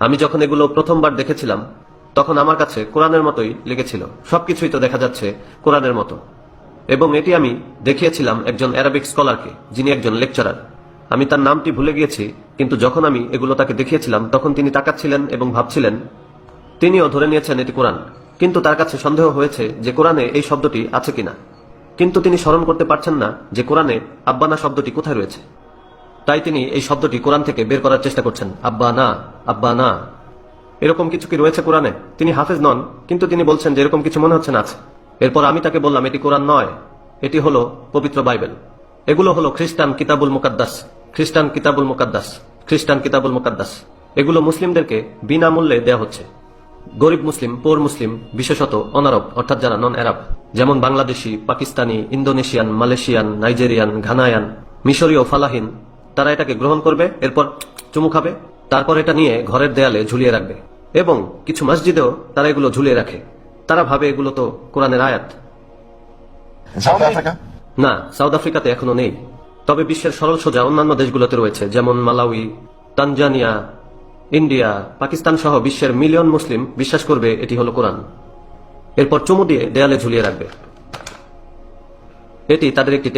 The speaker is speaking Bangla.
আমি যখন এগুলো প্রথমবার দেখেছিলাম তখন আমার কাছে কোরআনের মতোই লেগেছিল। সবকিছুই তো দেখা যাচ্ছে কোরআনের মতো। এবং এটি আমি দেখিয়েছিলাম একজন অ্যারাবিক স্কলারকে, যিনি একজন লেকচারার। আমি তার নামটি ভুলে গিয়েছি, কিন্তু যখন আমি এগুলো তাকে দেখিয়েছিলাম তখন তিনি তাকাচ্ছিলেন এবং ভাবছিলেন। তিনিও ধরে নিয়েছেন এটি কোরআন, কিন্তু তার কাছে সন্দেহ হয়েছে যে কোরআনে এই শব্দটি আছে কিনা। কিন্তু তিনি স্মরণ করতে পারছেন না যে কোরআনে আব্বানা শব্দটি কোথায় রয়েছে। তাই তিনি এই শব্দটি কোরআন থেকে বের করার চেষ্টা করছেন। আব্বা না, আব্বা না, এরকম কিছু কি রয়েছে কোরআনে? তিনি হাফেজ নন, কিন্তু তিনি বলছেন যে এরকম কিছু মনে হচ্ছে না আছে। এরপর আমি তাকে বললাম, এটি কোরআন নয়, এটি হলো পবিত্র বাইবেল। এগুলো হলো খ্রিস্টান কিতাবুল মুকাদ্দাস, খ্রিস্টান কিতাবুল মুকাদ্দাস, খ্রিস্টান কিতাবুল মুকাদ্দাস। এগুলো মুসলিমদেরকে বিনামূল্যে দেয়া হচ্ছে। গরিব মুসলিম, পোর মুসলিম, বিশেষত অনারব অর্থাৎ যারা নন আরব, যেমন Bangladeshi, Pakistani, Indonesian, Malaysian, Nigerian, Ghanaian, মিশরীয়, ফালাহিন, তারা এটাকে গ্রহণ করবে, এরপর চুমু খাবে, তারপর এটা নিয়ে ঘরের দেয়ালে ঝুলিয়ে রাখবে। এবং কিছু মসজিদেও তারা এগুলো ঝুলিয়ে রাখে। তারা ভাবে এগুলো তো কোরআনের আয়াত। South Africa? না, সাউথ আফ্রিকাতে এখনো নেই, তবে বিশ্বের সরল সোজা অন্যান্য দেশগুলোতে রয়েছে, যেমন মালাউই, তানজানিয়া, ইন্ডিয়া, পাকিস্তান সহ বিশ্বের মিলিয়ন মুসলিম বিশ্বাস করবে এটি হলো কোরআন। এরপর চুমু দিয়ে দেয়ালে ঝুলিয়ে রাখবে। এটি তাদের একটি